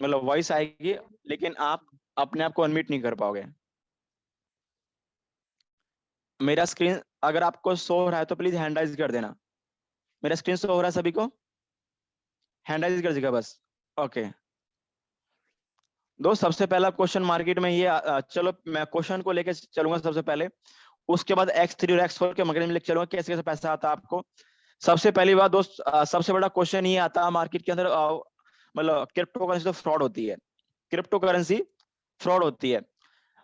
मतलब वॉइस आएगी, लेकिन आप अपने आप को अनम्यूट नहीं कर पाओगे। मेरा स्क्रीन अगर आपको शो हो रहा है तो प्लीज हैंड राइज कर देना। मेरा स्क्रीन शो हो रहा है सभी को? हैंड राइज कर दीजिएगा बस। ओके दोस्त, सबसे पहला क्वेश्चन मार्केट में ये चलो मैं क्वेश्चन को लेके चलूंगा सबसे पहले, उसके बाद X3 और X4 के मार्केट में लेके चलूंगा कैसे कैसे पैसा आता है आपको। सबसे पहली बात दोस्त, सबसे बड़ा क्वेश्चन ये आता है मार्केट के अंदर, मतलब क्रिप्टो करेंसी तो फ्रॉड होती है। क्रिप्टो करेंसी फ्रॉड होती है।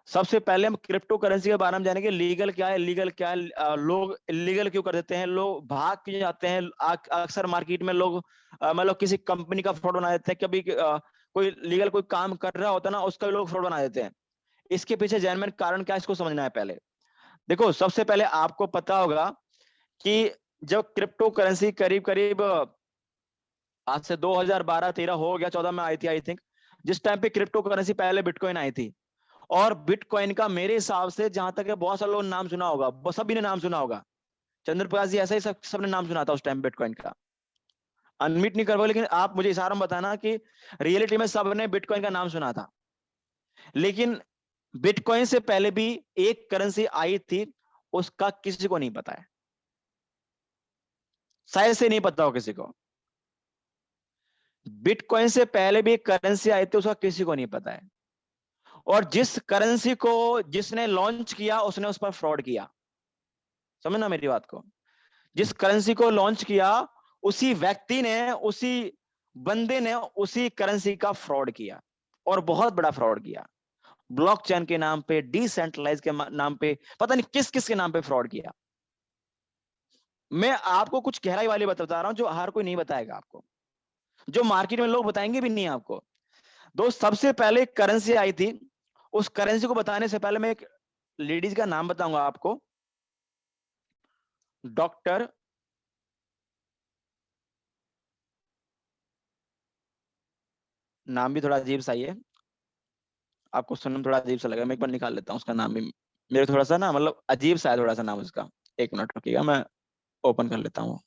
सबसे पहले हम क्रिप्टो करेंसी के बारे में जानेंगे, लीगल क्या है, लीगल क्या है, लोग इलीगल क्यों कर देते हैं, लोग भाग क्यों जाते हैं। अक्सर मार्केट में लोग मतलब किसी कंपनी का फ्रॉड बना देते हैं, कभी कोई लीगल कोई काम कर रहा होता है ना, उसका भी लोग फ्रॉड बना देते हैं। इसके पीछे जेन्युइन कारण क्या है, इसको समझना है पहले। देखो सबसे पहले आपको पता होगा कि जब क्रिप्टो करेंसी करीब करीब आज से 2012-13 हो गया, 14 में आई थी आई थिंक, जिस टाइम पे क्रिप्टो करेंसी पहले बिटकॉइन आई थी। और बिटकॉइन का मेरे हिसाब से जहां तक है, बहुत सारे लोगों ने नाम सुना होगा, सभी ने नाम सुना होगा। चंद्र प्रकाश जी ऐसा ही सबने नाम सुना था उस टाइम बिटकॉइन का। अनमिट नहीं कर पाओ, लेकिन आप मुझे इशारा में बताना कि रियलिटी में सबने बिटकॉइन का नाम सुना था। लेकिन बिटकॉइन से पहले भी एक करेंसी आई थी, उसका किसी को नहीं पता है, शायद से नहीं पता हो किसी को। बिटकॉइन से पहले भी एक करेंसी आई थी, उसका किसी को नहीं पता है। और जिस करेंसी को जिसने लॉन्च किया उसने उस पर फ्रॉड किया। समझना मेरी बात को। जिस करेंसी को लॉन्च किया उसी व्यक्ति ने, उसी बंदे ने उसी करेंसी का फ्रॉड किया, और बहुत बड़ा फ्रॉड किया। ब्लॉकचेन के नाम पे, डिसेंट्रलाइज के नाम पे, पता नहीं किस किस के नाम पे फ्रॉड किया। मैं आपको कुछ गहराई वाली बात बता रहा हूं जो हर कोई नहीं बताएगा आपको, जो मार्केट में लोग बताएंगे भी नहीं आपको। दोस्त सबसे पहले करेंसी आई थी, उस करेंसी को बताने से पहले मैं एक लेडीज का नाम बताऊंगा आपको। डॉक्टर, नाम भी थोड़ा अजीब सा ही है, आपको सुनने में थोड़ा अजीब सा लगेगा, मैं एक बार निकाल लेता हूँ उसका नाम भी। मेरे थोड़ा सा ना मतलब अजीब सा है थोड़ा सा नाम उसका। एक मिनट रुकिएगा, मैं ओपन कर लेता हूँ।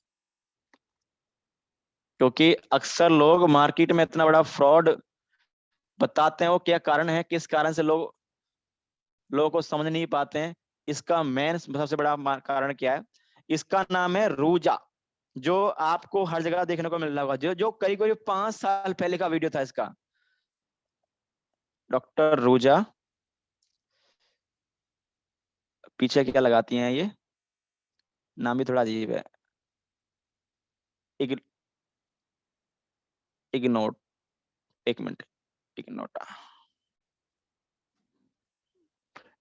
क्योंकि अक्सर लोग मार्केट में इतना बड़ा फ्रॉड बताते हैं, वो क्या कारण है, किस कारण से लोग लोगों को समझ नहीं पाते हैं। इसका मेन सबसे बड़ा कारण क्या है, इसका नाम है रूजा। जो आपको हर जगह देखने को मिल रहा होगा, जो जो करीब करीब 5 साल पहले का वीडियो था इसका। डॉक्टर रूजा, पीछे क्या लगाती हैं ये, नाम भी थोड़ा अजीब है। एक एक नोट, एक मिनट, एक नोट,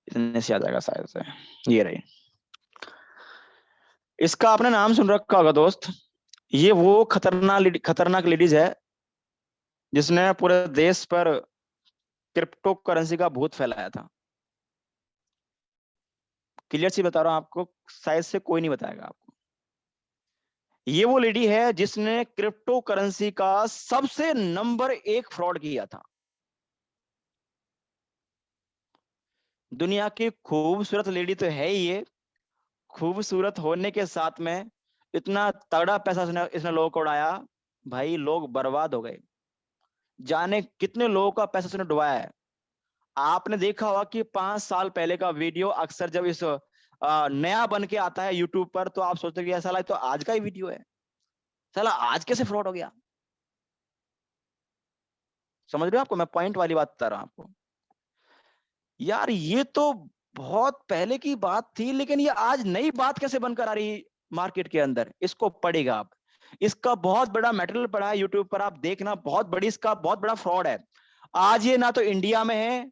इतने से आ जाएगा शायद से। ये रही, इसका आपने नाम सुन रखा होगा दोस्त। ये वो खतरनाक लेडीज है जिसने पूरे देश पर क्रिप्टो करेंसी का भूत फैलाया था। क्लियर सी बता रहा हूं आपको, शायद से कोई नहीं बताएगा आपको। ये वो लेडी है जिसने क्रिप्टो करेंसी का सबसे नंबर 1 फ्रॉड किया था। दुनिया की खूबसूरत लेडी तो है ही ये। खूबसूरत होने के साथ में इतना तगड़ा पैसा इसने लोगों को उड़ाया, भाई लोग बर्बाद हो गए। जाने कितने लोगों का पैसा इसने डुबाया है। आपने देखा होगा कि 5 साल पहले का वीडियो अक्सर जब इस नया बन के आता है यूट्यूब पर, तो आप सोचते कि साला तो आज का ही वीडियो है, साला आज कैसे फ्रॉड हो गया। समझ रहे हो आपको, मैं पॉइंट वाली बात बता रहा हूं आपको। यार ये तो बहुत पहले की बात थी, लेकिन ये आज नई बात कैसे बनकर आ रही मार्केट के अंदर, इसको पढ़ेगा आप। इसका बहुत बड़ा मटेरियल पड़ा है यूट्यूब पर, आप देखना, बहुत बड़ी इसका बहुत बड़ा फ्रॉड है। आज ये ना तो इंडिया में है,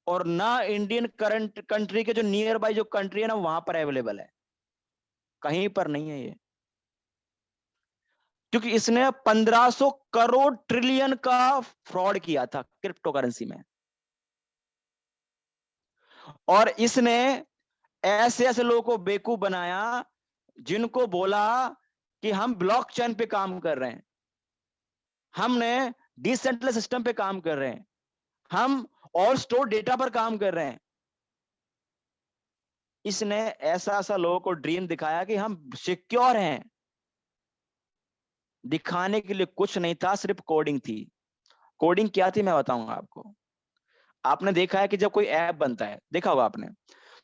और ना इंडियन करंट कंट्री के जो नियर बाई जो कंट्री है ना वहां पर अवेलेबल है, कहीं पर नहीं है ये। क्योंकि इसने 1500 करोड़ ट्रिलियन का फ्रॉड किया था क्रिप्टो करेंसी में। और इसने ऐसे ऐसे लोगों को बेवकूफ बनाया, जिनको बोला कि हम ब्लॉकचेन पे काम कर रहे हैं, हमने डिसेंट्रलाइज सिस्टम पे काम कर रहे हैं, हम ऑल स्टोर डेटा पर काम कर रहे हैं। इसने ऐसा ऐसा लोगों को ड्रीम दिखाया कि हम सिक्योर हैं। दिखाने के लिए कुछ नहीं था, सिर्फ कोडिंग थी। कोडिंग क्या थी मैं बताऊंगा आपको। आपने देखा है कि जब कोई ऐप बनता है, देखा होगा आपने,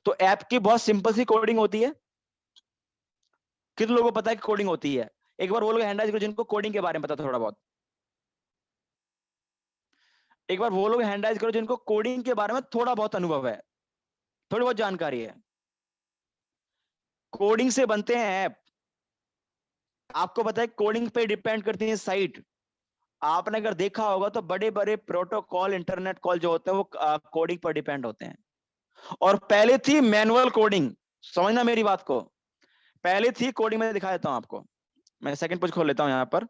तो ऐप की बहुत सिंपल सी कोडिंग होती है। कितने लोगों को पता है कि कोडिंग होती है? एक बार वो लोग हैंड राइज करो जिनको कोडिंग के बारे में पता थोड़ा बहुत। एक बार वो लोग हैंड राइज करो जिनको कोडिंग के बारे में थोड़ा बहुत अनुभव है, थोड़ी बहुत जानकारी है। कोडिंग से बनते हैं ऐप। आपको पता है कोडिंग पे डिपेंड करती है साइट। आपने अगर देखा होगा तो बड़े बड़े प्रोटोकॉल, इंटरनेट कॉल जो होते हैं वो कोडिंग पर डिपेंड होते हैं। और पहले थी मैनुअल कोडिंग। समझना मेरी बात को। पहले थी कोडिंग, में दिखा देता हूं आपको। मैं सेकंड पेज खोल लेता हूं यहां पर।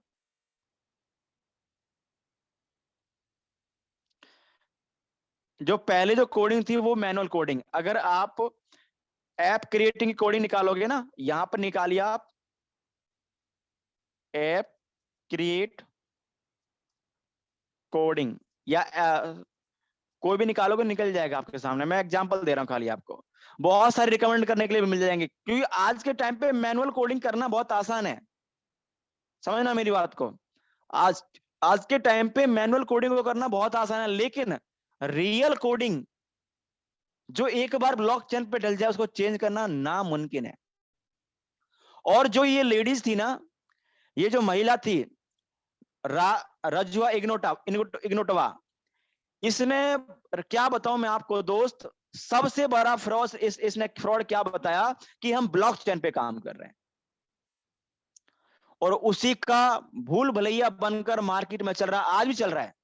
जो पहले जो कोडिंग थी वो मैनुअल कोडिंग। अगर आप ऐप क्रिएटिंग की कोडिंग निकालोगे ना, यहां पर निकालिए आप ऐप क्रिएट कोडिंग, या कोई भी निकालोगे निकल जाएगा आपके सामने। मैं एग्जांपल दे रहा हूं खाली आपको, बहुत सारे रिकमेंड करने के लिए भी मिल जाएंगे, क्योंकि आज के टाइम पे मैनुअल कोडिंग करना बहुत आसान है। समझना मेरी बात को। आज आज के टाइम पे मैनुअल कोडिंग को करना बहुत आसान है, लेकिन रियल कोडिंग जो एक बार ब्लॉकचेन पे डल जाए उसको चेंज करना नामुमकिन है। और जो ये लेडीज थी ना, ये जो महिला थी रजुआ इग्नोटवा, इसने, क्या बताऊं मैं आपको दोस्त, सबसे बड़ा फ्रॉड इसने फ्रॉड क्या बताया कि हम ब्लॉकचेन पे काम कर रहे हैं, और उसी का भूल भुलैया बनकर मार्केट में चल रहा है, आज भी चल रहा है।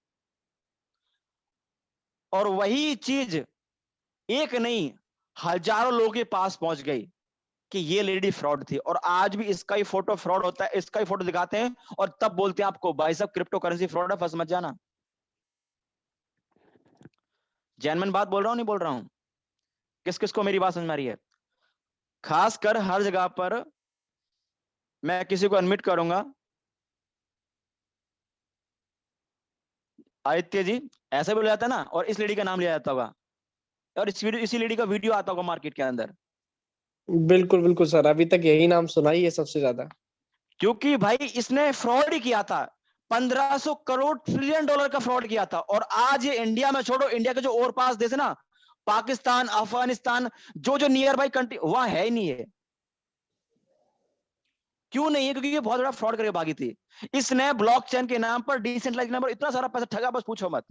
और वही चीज एक नहीं, हजारों लोगों के पास पहुंच गई कि ये लेडी फ्रॉड थी, और आज भी इसका ही फोटो फ्रॉड होता है, इसका ही फोटो दिखाते हैं और तब बोलते हैं आपको भाई साहब क्रिप्टो करेंसी फ्रॉड है, फंस मत जाना। जेन्युइन बात बोल रहा हूं नहीं बोल रहा हूं? किस किस को मेरी बात समझ में आ रही है? खासकर हर जगह पर मैं किसी को अनम्यूट करूंगा। आदित्य जी, ऐसे बोला जाता है ना, और इस लेडी का नाम लिया जाता होगा, और इसी लेडी का वीडियो आता होगा मार्केट के अंदर। बिल्कुल बिल्कुल सर, अभी तक यही नाम सुना ही है सबसे ज्यादा। क्योंकि भाई इसने फ्रॉड ही किया था, 1500 करोड़ ट्रिलियन डॉलर का फ्रॉड किया था। और आज ये इंडिया में छोड़ो, इंडिया के जो और पास देश है ना, पाकिस्तान, अफगानिस्तान, जो जो नियर बाई कंट्री, वहां है ही नहीं है। क्यों नहीं है? क्योंकि ये बहुत बड़ा फ्रॉड करके भागी थी। इसने ब्लॉकचेन के नाम पर, डिसेंट्रलाइज नाम पर इतना सारा पैसा ठगा, बस पूछो मत।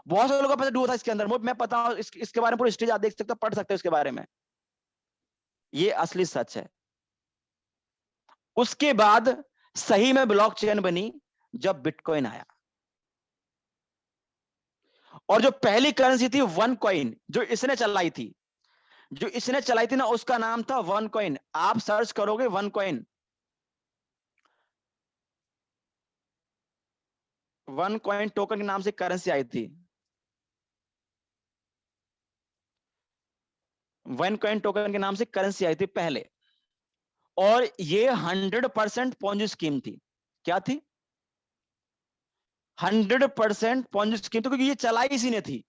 बहुत सारे लोगों का पैसा डूबा था इसके अंदर। मैं पता हूं, इसके बारे में पूरी स्टेज आप देख सकते हो, पढ़ सकते हो इसके बारे में। ये असली सच है। उसके बाद सही में ब्लॉकचेन बनी जब बिटकॉइन आया। और जो पहली करेंसी थी वन कॉइन, जो इसने चलाई थी, जो इसने चलाई थी ना, उसका नाम था वन कॉइन। आप सर्च करोगे one coin, one coin token के नाम से करेंसी आई थी। वन कॉइन टोकन के नाम से करेंसी आई थी पहले। और ये 100% पॉन्जी स्कीम थी। क्या थी? 100% पॉन्जी स्कीम थी, क्योंकि ये चलाई इसी ने थी,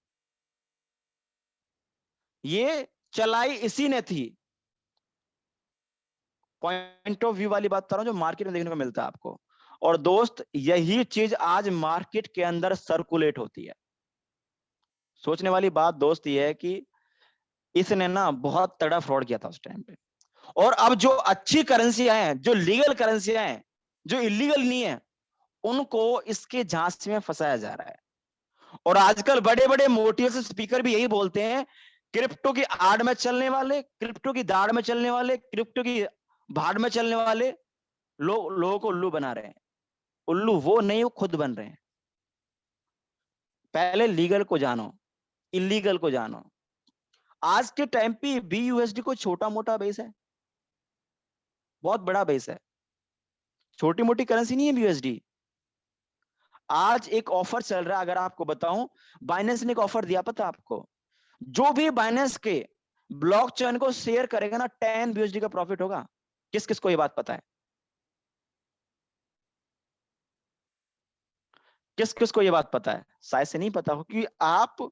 ये चलाई इसी ने थी। पॉइंट ऑफ व्यू वाली बात कर रहा हूं, जो मार्केट में देखने को मिलता है आपको। और दोस्त, यही चीज आज मार्केट के अंदर सर्कुलेट होती है। सोचने वाली बात दोस्त ये है कि इसने ना बहुत तगड़ा फ्रॉड किया था उस टाइम पे। और अब जो अच्छी करेंसियां हैं, जो लीगल करेंसियां हैं, जो इलीगल नहीं है, उनको इसके झांसे में फंसाया जा रहा है। और आजकल बड़े बड़े मोटिवेशनल स्पीकर भी यही बोलते हैं, क्रिप्टो की आड़ में चलने वाले, क्रिप्टो की दाढ़ में चलने वाले, क्रिप्टो की भाड़ में चलने वाले लोगों को उल्लू बना रहे हैं। उल्लू वो नहीं, वो खुद बन रहे हैं। पहले लीगल को जानो, इलीगल को जानो। आज के टाइम पे BUSD को छोटा मोटा बेस है, बहुत बड़ा बेस है। छोटी मोटी करेंसी नहीं है BUSD। आज एक ऑफर चल रहा है, अगर आपको बताऊं, बाइनेंस ने एक ऑफर दिया, पता आपको? जो भी बाइनेंस के ब्लॉकचेन को शेयर करेगा ना, 10 BUSD का प्रॉफिट होगा। किस किस को ये बात पता है? किस किस को ये बात पता है? शायद से नहीं पता हो, क्योंकि आप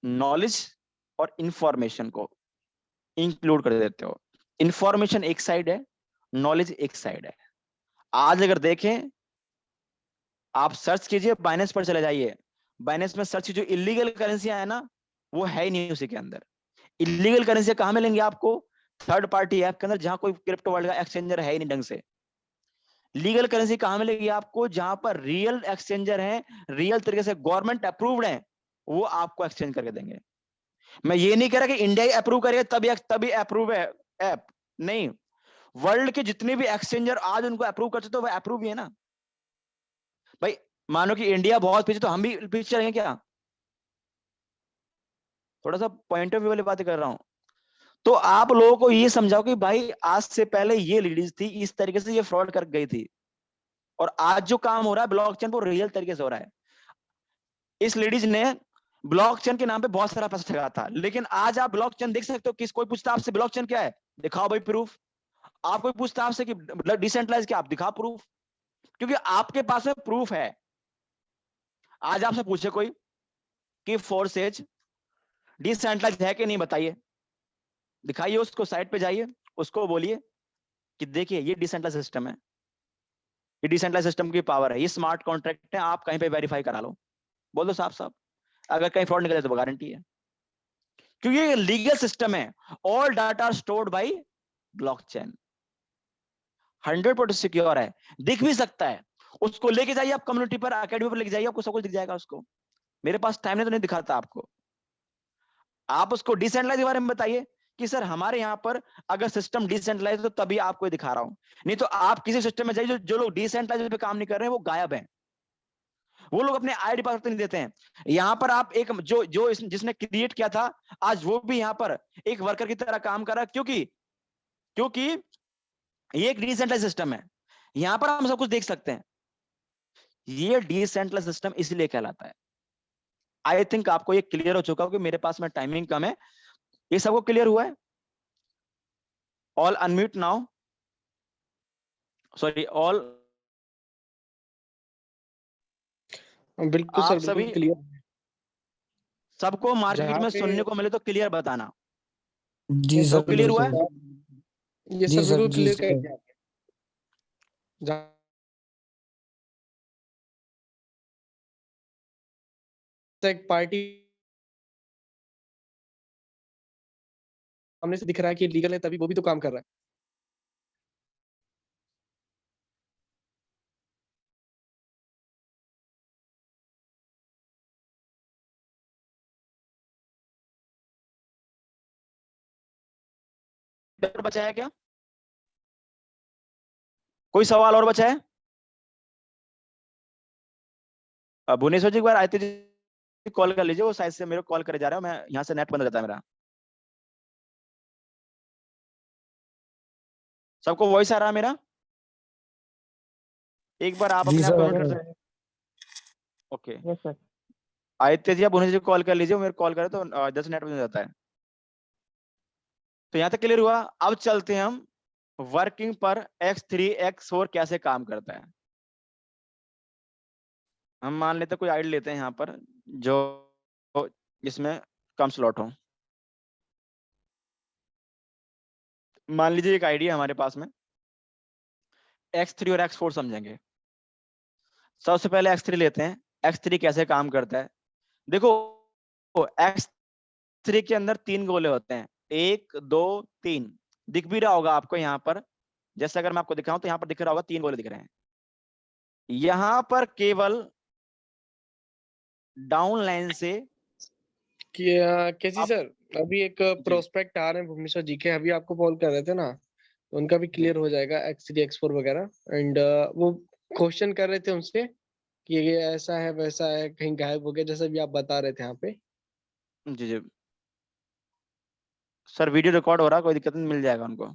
नॉलेज और इंफॉर्मेशन को इंक्लूड कर देते हो। इंफॉर्मेशन एक साइड है, नॉलेज एक साइड है। आज अगर देखें, आप सर्च कीजिए, बाइनेंस पर चले जाइए, बाइनेंस में सर्च कीजिए, इलीगल करेंसियां है ना, वो है ही नहीं उसी के अंदर। इलीगल करेंसी कहां मिलेंगी आपको? थर्ड पार्टी ऐप के अंदर, जहां कोई क्रिप्टो वर्ल्ड का एक्सचेंजर है ही नहीं ढंग से। लीगल करेंसी कहां मिलेगी आपको? जहां पर रियल एक्सचेंजर है, रियल तरीके से गवर्नमेंट अप्रूव्ड है, वो आपको एक्सचेंज करके देंगे। मैं ये नहीं कह रहा कि इंडिया ही अप्रूव करेगा तभी अप्रूव है ऐप, नहीं। वर्ल्ड के जितने भी एक्सचेंजर आज उनको अप्रूव करते तो वो अप्रूव ही है ना भाई। मानो कि इंडिया बहुत पीछे, तो हम भी पीछे चलेंगे क्या? थोड़ा सा पॉइंट ऑफ व्यू वाली बातें कर रहा हूं। तो आप लोगों को ये समझाओ कि भाई आज से पहले ये लेडीज थी, इस तरीके से ये फ्रॉड कर गई थी, और आज जो काम हो रहा है ब्लॉकचेन वो रियल तरीके से हो रहा है। इस लेडीज ने ब्लॉकचेन के नाम पे बहुत सारा पैसा ठगा था, लेकिन आज आप ब्लॉकचेन देख सकते हो, किस कोई पूछता आपसे ब्लॉकचेन क्या है, दिखाओ भाई प्रूफ। आप कोई पूछता आपसे कि डिसेंट्रलाइज क्या, आप दिखाओ प्रूफ, क्योंकि आपके पास में प्रूफ है। आज आपसे पूछे कोई कि फोर्सेज डिसेंट्रलाइज है कि नहीं, बताइए, दिखाइए उसको, साइट पे जाइए, उसको बोलिए कि देखिए ये डिसेंट्रलाइज सिस्टम है, ये डिसेंट्रलाइज सिस्टम की पावर है, ये स्मार्ट कॉन्ट्रैक्ट है, आप कहीं पे वेरीफाई करा लो, बोल दो साफ साफ। अगर कहीं फ्रॉड निकले तो गारंटी है, क्योंकि ये लीगल सिस्टम है। All data stored by blockchain, 100% secure है, दिख भी सकता है। उसको लेके जाइए आप कम्युनिटी पर, अकेडमी पर लेके जाइए, आपको सब कुछ दिख जाएगा उसको। मेरे पास टाइम नहीं तो नहीं दिखाता आपको। आप उसको डिसेंट्रलाइज के बारे में बताइए कि सर हमारे यहाँ पर अगर सिस्टम डिसेंट्रलाइज तो तभी आपको दिखा रहा हूं, नहीं तो आप किसी सिस्टम में जाइए, जो लोग डिसेंट्रलाइज पे काम नहीं कर रहे हैं वो गायब हैं, वो लोग अपने आईडी पासवर्ड नहीं देते हैं। यहाँ पर आप एक जिसने क्रिएट किया था, आज वो भी यहाँ पर एक वर्कर की तरह काम कर रहा है, क्योंकि क्योंकि ये एक डिसेंट्रलाइज सिस्टम है, यहाँ पर हम सब कुछ देख सकते हैं। ये डिसेंट्रलाइज सिस्टम इसलिए कहलाता है। आई थिंक आपको ये क्लियर हो चुका हो कि मेरे पास में टाइमिंग कम है, ये सबको क्लियर हुआ है? All unmute now, sorry all, बिल्कुल सर, आप बिल्कुल सभी, क्लियर। सबको मार्केट जहाँ में पे सुनने को मिले तो क्लियर बताना। जी ये सर सब क्लियर हुआ बिल्कुल। है? ये जी सर सर बिल्कुल जी क्लियर कर सर। दिया। जहाँ एक पार्टी सामने से दिख रहा है कि लीगल है, तभी वो भी तो काम कर रहा है। और बचा है क्या? कोई सवाल और बचा है? भुवनेश्वर जी एक बार आयते जी कॉल कर लीजिए, वो साइड से मेरे को कॉल करे जा रहा है, मैं यहाँ से नेट बंद हो जाता है मेरा। सबको वॉइस आ रहा है मेरा? एक बार आप जी अपने आप सर को आप। म्यूट कर, okay. Yes sir. Aditya ji आप भुवनेश्वर जी को कॉल कर लीजिए, वो मेरे कॉल करे तो 10 नेट बंद हो जाता है। तो यहाँ तक क्लियर हुआ। अब चलते हैं हम वर्किंग पर X3 X4 कैसे काम करता है। हम मान लेते हैं कोई आइड लेते हैं यहाँ पर, जो जिसमें कम स्लॉट हो। मान लीजिए एक आईडी है हमारे पास में, X3 और X4 समझेंगे। सबसे पहले X3 लेते हैं। X3 कैसे काम करता है देखो। X3 के अंदर 3 गोले होते हैं, 1 2 3, दिख भी रहा होगा आपको यहाँ पर। जैसे अगर मैं आपको दिखाऊं तो यहाँ पर दिख रहा होगा 3 गोले दिख रहे हैं। यहाँ पर केवल डाउन लाइन से, कैसी आप सर, अभी एक जी प्रोस्पेक्ट आ रहे हैं भुवनेश्वर जी के, अभी आपको कॉल कर रहे थे ना, तो उनका भी जी क्लियर हो जाएगा X3 X4 वगैरह। एंड वो क्वेश्चन कर रहे थे उनसे कि ये ऐसा है वैसा है, कहीं गायब हो गया, जैसा भी आप बता रहे थे यहाँ पे। जी जी सर, वीडियो रिकॉर्ड हो रहा है, कोई दिक्कत नहीं, मिल जाएगा उनको,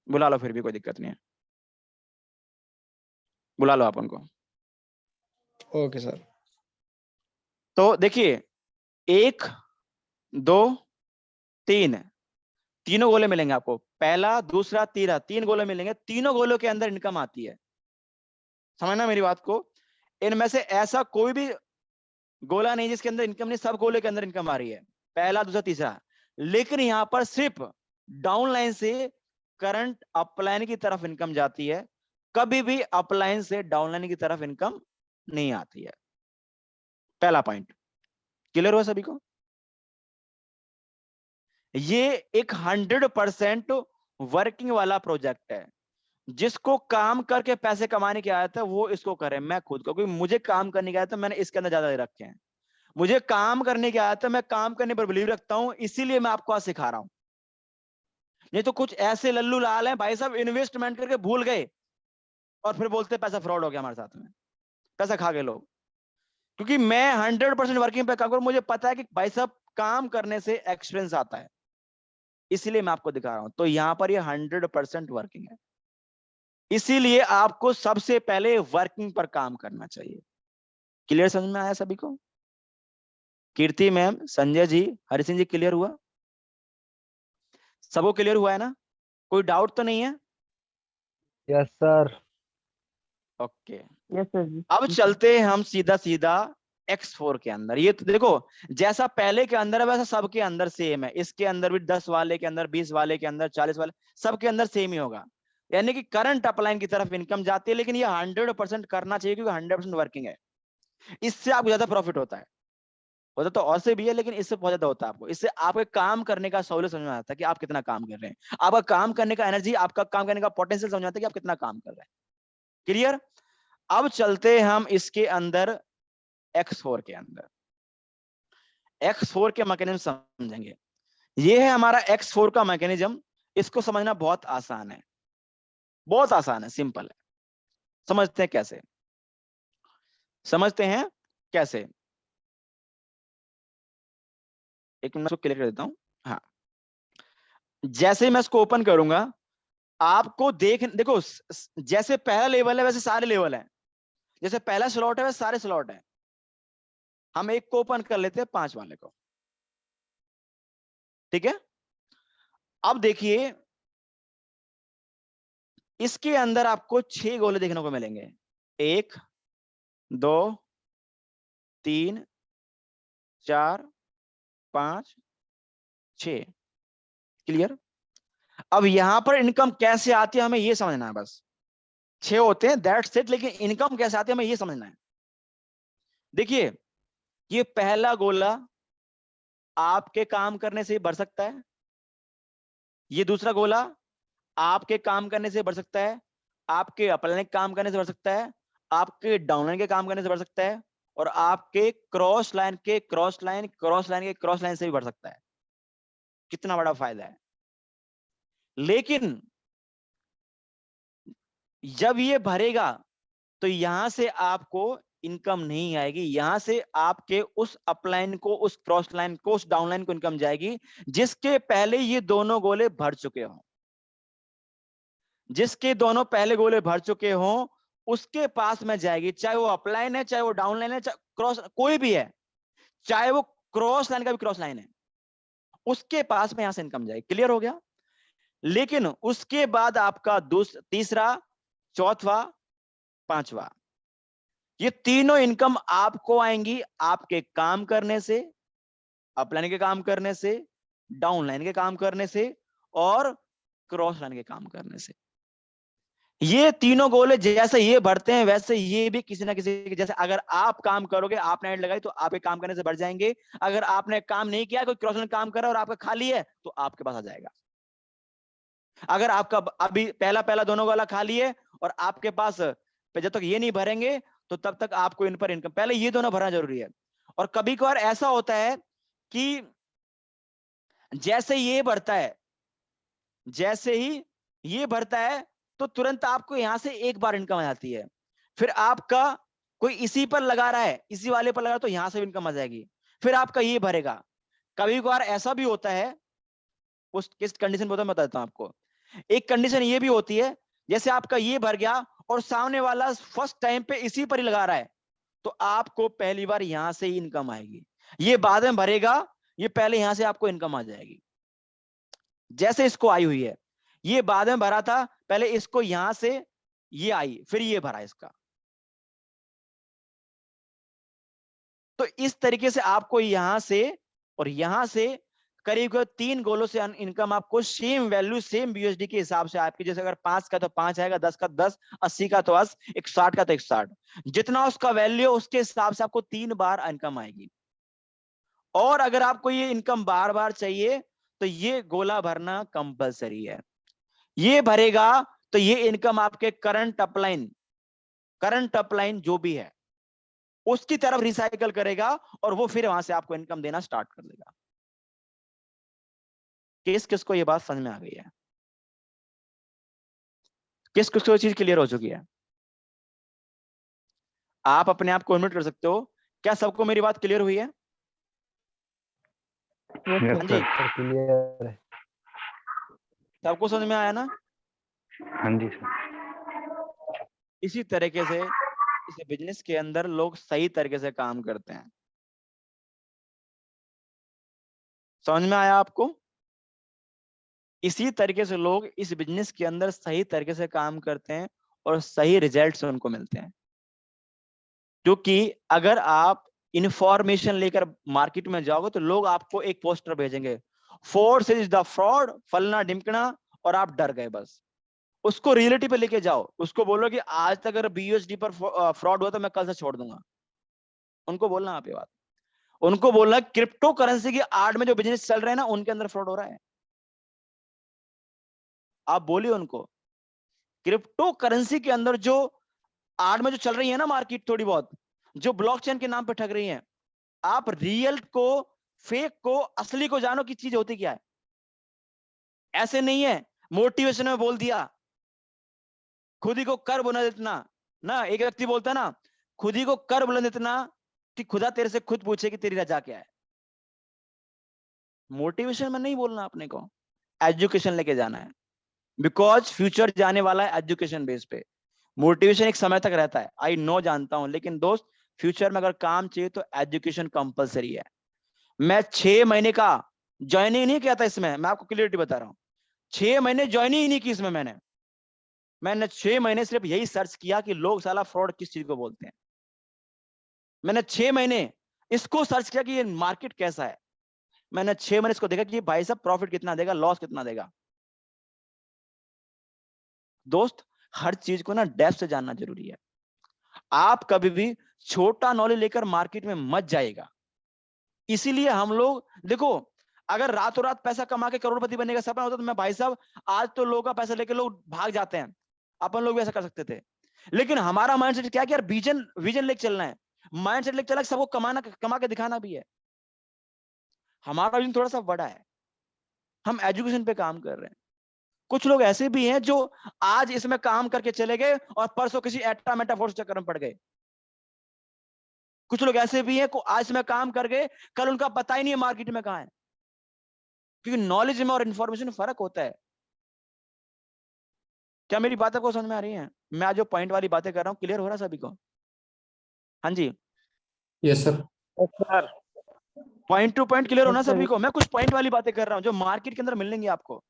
बुला लो, फिर भी कोई दिक्कत नहीं है, बुला लो आप उनको। Okay sir. तो देखिए 1 2 3, तीनों गोले मिलेंगे आपको, पहला दूसरा तीसरा, 3 गोले मिलेंगे। तीनों गोलों के अंदर इनकम आती है, समझना मेरी बात को। इनमें से ऐसा कोई भी गोला नहीं जिसके अंदर इनकम नहीं, सब गोले के अंदर इनकम आ रही है, पहला दूसरा तीसरा। लेकिन यहां पर सिर्फ डाउन लाइन से करंट अपलाइन की तरफ इनकम जाती है, कभी भी अपलाइन से डाउनलाइन की तरफ इनकम नहीं आती है। पहला पॉइंट क्लियर हुआ सभी को? ये एक 100% वर्किंग वाला प्रोजेक्ट है। जिसको काम करके पैसे कमाने की आदत है वो इसको करे। मैं खुद को, क्योंकि मुझे काम करने की आदत है, मैंने इसके अंदर ज्यादा रखे हैं। मुझे काम करने की आदत है, मैं काम करने पर बिलीव रखता हूं, इसीलिए मैं आपको आज सिखा रहा हूं। नहीं तो कुछ ऐसे लल्लू लाल हैं भाई साहब, इन्वेस्टमेंट करके भूल गए और फिर बोलते पैसा फ्रॉड हो गया हमारे साथ में, पैसा खा गए लोग। क्योंकि मैं 100% वर्किंग पे काम करूं, मुझे पता है कि भाई साहब काम करने से एक्सपीरियंस आता है, इसीलिए मैं आपको दिखा रहा हूं। तो यहां पर ये 100% वर्किंग है, इसीलिए आपको सबसे पहले वर्किंग पर काम करना चाहिए। क्लियर समझ में आया सभी को? कीर्ति मैम, संजय जी, हरि सिंह जी, क्लियर हुआ? सबको क्लियर हुआ है ना? कोई डाउट तो नहीं है? Yes sir. Okay, yes sir ji. अब चलते हैं हम सीधा सीधा X4 के अंदर। ये तो देखो, जैसा पहले के अंदर है वैसा सबके अंदर सेम है। इसके अंदर भी 10 वाले के अंदर, 20 वाले के अंदर, 40 वाले, सबके अंदर सेम ही होगा। यानी कि करंट अपलाइन की तरफ इनकम जाती है, लेकिन ये 100% करना चाहिए क्योंकि 100% वर्किंग है। इससे आपको ज्यादा प्रॉफिट होता है। होता तो और से भी है, लेकिन इससे बहुत ज्यादा होता है आपको। इससे आपके काम करने का सहूलियत समझ में आता है कि आप कितना काम कर रहे हैं। आपका काम करने का एनर्जी, आपका काम करने का पोटेंशियल समझ में आता है कि आप कितना काम कर रहे हैं। क्लियर? अब चलते हैं हम इसके अंदर X4 के अंदर। X4 के मैकेनिज्म समझेंगे। ये है हमारा X4 का मैकेनिज्म। इसको समझना बहुत आसान है, बहुत आसान है, सिंपल है। समझते हैं कैसे? समझते हैं कैसे? एक मिनट, क्लियर कर देता हूं। हाँ, जैसे ही मैं इसको ओपन करूंगा, आपको देखो, जैसे पहला लेवल है वैसे सारे लेवल हैं। जैसे पहला स्लॉट है वैसे सारे स्लॉट हैं। हम एक को ओपन कर लेते हैं, 5 वाले को। ठीक है? अब देखिए, इसके अंदर आपको 6 गोले देखने को मिलेंगे। 1 2 3 4 5 6। क्लियर? अब यहां पर इनकम कैसे आती है हमें ये समझना है बस। 6 होते हैं, दैट्स इट, लेकिन इनकम कैसे आती है हमें ये समझना है। देखिए, ये पहला गोला आपके काम करने से बढ़ सकता है। ये दूसरा गोला आपके काम करने से बढ़ सकता है, आपके अपलाइन के काम करने से बढ़ सकता है, आपके डाउनलाइन के काम करने से बढ़ सकता है, और आपके क्रॉस लाइन के क्रॉस लाइन, क्रॉस लाइन के क्रॉस लाइन से भी बढ़ सकता है। कितना बड़ा फायदा है। लेकिन जब ये भरेगा तो यहां से आपको इनकम नहीं आएगी। यहां से आपके उस अपलाइन को, उस क्रॉस लाइन को, उस डाउनलाइन को इनकम जाएगी जिसके पहले ये दोनों गोले भर चुके हों। जिसके दोनों पहले गोले भर चुके हों उसके पास में जाएगी, चाहे वो अपलाइन है, चाहे वो डाउनलाइन है, चाहे क्रॉस कोई भी है, चाहे वो क्रॉस लाइन का भी क्रॉस लाइन है, उसके पास में यहां से इनकम जाएगी। क्लियर हो गया? लेकिन उसके बाद आपका तीसरा, चौथा, पांचवा, ये तीनों इनकम आपको आएंगी आपके काम करने से, अपलाइन के काम करने से, डाउनलाइन के काम करने से, और क्रॉस लाइन के काम करने से। ये तीनों गोले जैसे ये बढ़ते हैं वैसे ये भी किसी ना किसी, जैसे अगर आप काम करोगे, आपने एड लगाई तो आपके काम करने से बढ़ जाएंगे। अगर आपने काम नहीं किया, कोई क्रॉस लाइन काम कर रहा है और आपका खाली है, तो आपके पास आ जाएगा। अगर आपका अभी पहला पहला दोनों गोला खाली है और आपके पास, जब तक ये नहीं भरेंगे तो तब तक आपको इन पर इनकम, पहले ये दोनों भरना जरूरी है। और कभी कभार ऐसा होता है कि जैसे ये बढ़ता है, जैसे ही ये बढ़ता है तो तुरंत आपको यहां से एक बार इनकम आ जाती है। फिर आपका कोई इसी पर लगा रहा है, इसी वाले पर लगा रहा है, तो यहां से इनकम आ जाएगी। फिर आपका ये भरेगा। कभी कभार ऐसा भी होता है, उस किस कंडीशन में बताता हूं आपको। एक कंडीशन ये भी होती है, जैसे आपका ये भर गया और सामने वाला फर्स्ट टाइम पे इसी पर ही लगा रहा है, तो आपको पहली बार यहां से ही इनकम आएगी। ये बाद में भरेगा, ये पहले यहां से आपको इनकम आ जाएगी। जैसे इसको आई हुई है, ये बाद में भरा था, पहले इसको यहां से ये आई, फिर ये भरा इसका। तो इस तरीके से आपको यहां से और यहां से करीब करीब 3 गोलों से इनकम आपको सेम वैल्यू सेम बीयूएसडी के हिसाब से आपकी, जैसे अगर 5 का तो 5 आएगा, 10 का 10, 80 का तो 80, 160 का तो 160, जितना उसका वैल्यू उसके हिसाब से आपको 3 बार इनकम आएगी। और अगर आपको ये इनकम बार बार चाहिए तो ये गोला भरना कंपलसरी है। ये भरेगा तो ये इनकम आपके करंट अपलाइन जो भी है उसकी तरफ रिसाइकल करेगा और वो फिर वहां से आपको इनकम देना स्टार्ट कर देगा। किस किस को ये बात समझ में आ गई है? किस किस को चीज क्लियर हो चुकी है? आप अपने आप को अनम्यूट कर सकते हो। क्या सबको मेरी बात क्लियर हुई है? यस हाँ जी, सर क्लियर है। सबको समझ में आया ना? हाँ जी सर। इसी तरीके से इस बिजनेस के अंदर लोग सही तरीके से काम करते हैं। समझ में आया आपको? इसी तरीके से लोग इस बिजनेस के अंदर सही तरीके से काम करते हैं और सही रिजल्ट्स उनको मिलते हैं। क्योंकि अगर आप इंफॉर्मेशन लेकर मार्केट में जाओगे तो लोग आपको एक पोस्टर भेजेंगे, फोर्स इज द फ्रॉड, फलना ढिमकना, और आप डर गए। बस उसको रियलिटी पे लेके जाओ, उसको बोलो कि आज तक अगर बीयूएसडी पर फ्रॉड हुआ तो मैं कल से छोड़ दूंगा। उनको बोलना आप ये बात, उनको बोलना क्रिप्टो करेंसी की आड़ में जो बिजनेस चल रहे हैं ना उनके अंदर फ्रॉड हो रहा है। आप बोलिए उनको, क्रिप्टो करेंसी के अंदर जो आड़ में जो चल रही है ना मार्केट, थोड़ी बहुत जो ब्लॉकचेन के नाम पे ठग रही है, आप रियल को फेक को असली को जानो कि चीज होती क्या है। ऐसे नहीं है मोटिवेशन में बोल दिया खुद ही को कर बुलंद इतना ना, एक व्यक्ति बोलता है ना खुद ही को कर बुलंद इतना कि खुदा तेरे से खुद पूछे कि तेरी रजा क्या है। मोटिवेशन में नहीं बोलना, अपने को एजुकेशन लेके जाना है, बिकॉज फ्यूचर जाने वाला है एजुकेशन बेस पे। मोटिवेशन एक समय तक रहता है, आई नो जानता हूं, लेकिन दोस्त फ्यूचर में अगर काम चाहिए तो एजुकेशन कंपलसरी है। मैं 6 महीने का ज्वाइनिंग नहीं किया था इसमें, मैं आपको क्लियरिटी बता रहा हूं। 6 महीने ज्वाइनिंग ही नहीं की इसमें मैंने 6 महीने सिर्फ यही सर्च किया कि लोग साला फ्रॉड किस चीज को बोलते हैं। मैंने 6 महीने इसको सर्च किया कि ये मार्केट कैसा है। मैंने 6 महीने इसको देखा कि भाई साहब प्रॉफिट कितना देगा, लॉस कितना देगा। दोस्त हर चीज को ना डेप्थ से जानना जरूरी है। आप कभी भी छोटा नॉलेज लेकर मार्केट में मत जाइएगा। इसीलिए हम लोग देखो, अगर रातों रात पैसा कमा के करोड़पति बनने का सपना होता तो मैं भाई साहब आज तो लोगों का पैसा लेके लोग भाग जाते हैं, अपन लोग भी ऐसा कर सकते थे। लेकिन हमारा माइंडसेट क्या है कि यार विजन विजन लेके चलना है, माइंडसेट लेके चलना है, सबको कमा के दिखाना भी है। हमारा विजन थोड़ा सा बड़ा है, हम एजुकेशन पे काम कर रहे हैं। कुछ लोग ऐसे भी हैं जो आज इसमें काम करके चले गए और परसों किसी एटा मेटा फोर्स चक्कर में पड़ गए। कुछ लोग ऐसे भी हैं को आज इसमें काम कर गए, कल उनका पता ही नहीं है मार्केट में कहां है। क्योंकि नॉलेज में और इन्फॉर्मेशन में फर्क होता है। क्या मेरी बातें को समझ में आ रही है? मैं आज जो पॉइंट वाली बातें कर रहा हूँ क्लियर हो रहा है सभी को? हाँ जी, yes sir. Yes sir. Point to point clear होना यस सर। सभी को। मैं कुछ पॉइंट वाली बातें कर रहा हूँ जो मार्केट के अंदर मिलेंगी आपको,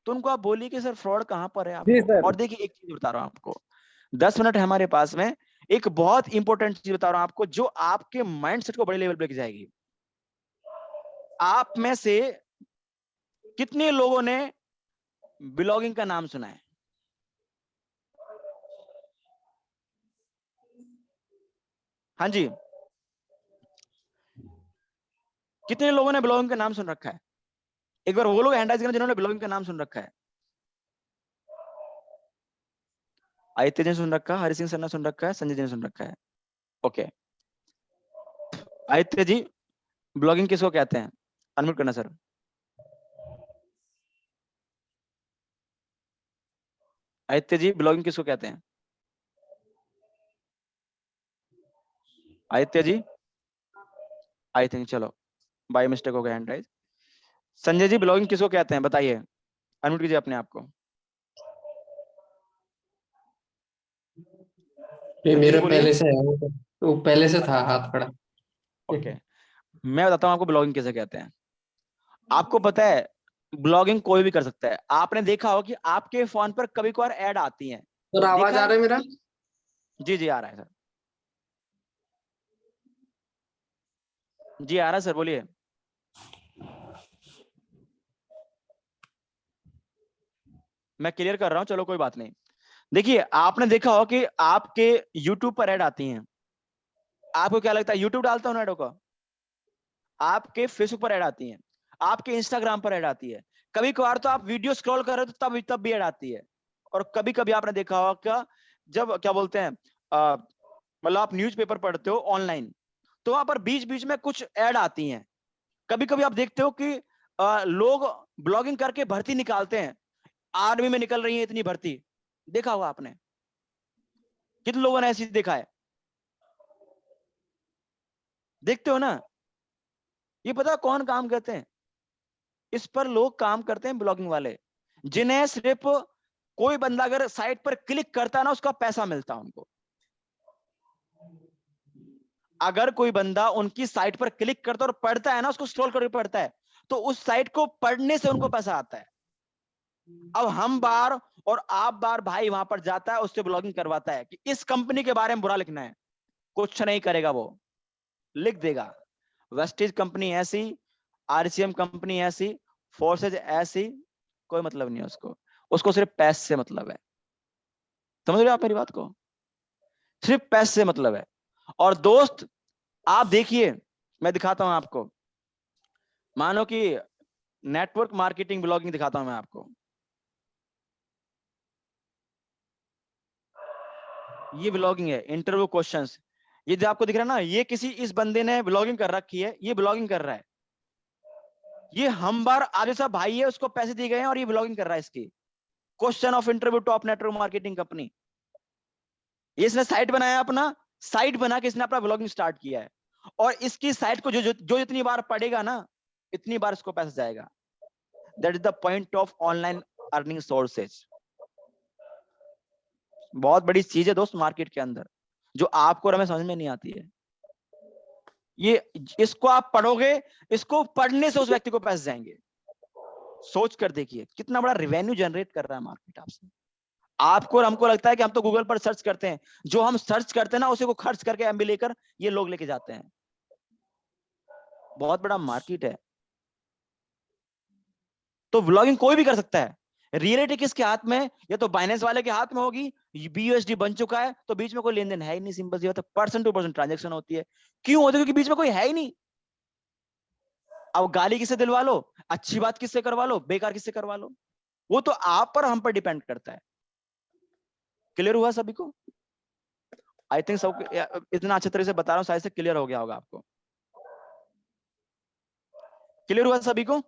तो उनको आप बोलिए कि सर फ्रॉड कहां पर है जी आपको। सर। और देखिए एक चीज बता रहा हूँ आपको, 10 मिनट है हमारे पास में, एक बहुत इंपॉर्टेंट चीज बता रहा हूँ आपको जो आपके माइंडसेट को बड़े लेवल पे लेके जाएगी। आप में से कितने लोगों ने ब्लॉगिंग का नाम सुना है? हाँ जी, कितने लोगों ने ब्लॉगिंग का नाम सुन रखा है? एक बार वो लोग हैंड राइज करें जिन्होंने ब्लॉगिंग का नाम सुन रखा है। आदित्य जी ने सुन रखा है, हरि सिंह सर ने सुन रखा है, संजय जी ने सुन रखा है। ओके, आदित्य जी ब्लॉगिंग किसको कहते हैं? अनम्यूट करना सर। आदित्य जी ब्लॉगिंग किसको कहते हैं? आदित्य जी, आई थिंक चलो बाय मिस्टेक हो गया hand raise. Sanjay ji blogging किसको कहते हैं बताइए, अनम्यूट कीजिए अपने आप को। ये संजय जी मेरा बोलिए। पहले से है वो पहले से था हाथ पड़ा। ओके, मैं बताता हूँ आपको ब्लॉगिंग किसे कहते हैं। आपको पता है ब्लॉगिंग कोई भी कर सकता है। आपने देखा हो कि आपके फोन पर कभी कभार ऐड आती हैं, सर आवाज देखा आ है? रहा है मेरा? जी जी आ रहा है सर, जी आ रहा है सर, बोलिए। मैं क्लियर कर रहा हूं, चलो कोई बात नहीं। देखिए आपने देखा हो कि आपके यूट्यूब पर ऐड आती हैं, आपको क्या लगता है यूट्यूब डालता हूं ऐडों का? आपके फेसबुक पर ऐड आती हैं, आपके इंस्टाग्राम पर ऐड आती है, कभी कभार तो आप वीडियो स्क्रॉल कर रहे हो तो तब भी ऐड आती है। और कभी कभी आपने देखा होगा क्या, जब क्या बोलते हैं मतलब आप न्यूज़पेपर पढ़ते हो ऑनलाइन, तो वहां पर बीच बीच में कुछ ऐड आती हैं। कभी कभी आप देखते हो कि लोग ब्लॉगिंग करके भर्ती निकालते हैं, आर्मी में निकल रही है इतनी भर्ती, देखा होगा आपने, कितने लोगों ने ऐसी देखा है, देखते हो ना? ये पता है कौन काम करते हैं? इस पर लोग काम करते हैं ब्लॉगिंग वाले, जिन्हें सिर्फ कोई बंदा अगर साइट पर क्लिक करता है ना, उसका पैसा मिलता है उनको। अगर कोई बंदा उनकी साइट पर क्लिक करता है और पढ़ता है ना, उसको स्क्रॉल करके पढ़ता है, तो उस साइट को पढ़ने से उनको पैसा आता है। अब हम बार और आप बार भाई वहां पर जाता है, उससे ब्लॉगिंग करवाता है कि इस कंपनी के बारे में बुरा लिखना है, कुछ नहीं करेगा, वो लिख देगा वेस्टेज कंपनी ऐसी, आरसीएम कंपनी ऐसी, फोर्सेज ऐसी, कोई मतलब नहीं है उसको, उसको सिर्फ पैसे से मतलब है। समझ रहे हो आप मेरी बात को? सिर्फ पैसे से मतलब है। और दोस्त आप देखिए, मैं दिखाता हूं आपको, मानो कि नेटवर्क मार्केटिंग ब्लॉगिंग दिखाता हूं मैं आपको। ये ब्लॉगिंग है, इंटरव्यू क्वेश्चंस। ये जो आपको दिख रहा है ना, ये किसी इस बंदे ने ब्लॉगिंग कर रखी है, ये ब्लॉगिंग कर रहा है। ये हम बार आदिल साहब भाई है, उसको पैसे दिए गए हैं और ये ब्लॉगिंग कर रहा है इसकी। Question of interview top network marketing company, इसने साइट बनाया अपना, साइट बना के इसने अपना ब्लॉगिंग स्टार्ट किया है। और इसकी साइट को जो जितनी बार पढ़ेगा ना, इतनी बार इसको पैसा जाएगा। That is the point of online earning sources. बहुत बड़ी चीज है दोस्त मार्केट के अंदर, जो आपको और हमें समझ में नहीं आती है। ये इसको आप पढ़ोगे, इसको पढ़ने से उस व्यक्ति को पैसे जाएंगे। सोच कर देखिए कितना बड़ा रेवेन्यू जनरेट कर रहा है मार्केट आपसे। आपको और हमको लगता है कि हम तो गूगल पर सर्च करते हैं, जो हम सर्च करते हैं ना, उसी को खर्च करके एमबी लेकर ये लोग लेके जाते हैं। बहुत बड़ा मार्केट है। तो व्लॉगिंग कोई भी कर सकता है। रियलिटी किसके हाथ में? या तो बाइनेंस वाले के हाथ में होगी, बीयूएसडी बन चुका है तो बीच में कोई लेन देन है ही नहीं, सिंपल सी बात है, पर्सन टू पर्सन ट्रांजेक्शन होती है। क्यों होती है? क्योंकि बीच में कोई है ही नहीं। अब गाली किससे दिलवा लो, अच्छी बात किससे करवा लो, बेकार किससे करवा लो, वो तो आप पर हम पर डिपेंड करता है। क्लियर हुआ सभी को? आई थिंक सब इतना अच्छे तरह से बता रहा हूँ, शायद से क्लियर हो गया होगा आपको। क्लियर हुआ सभी को?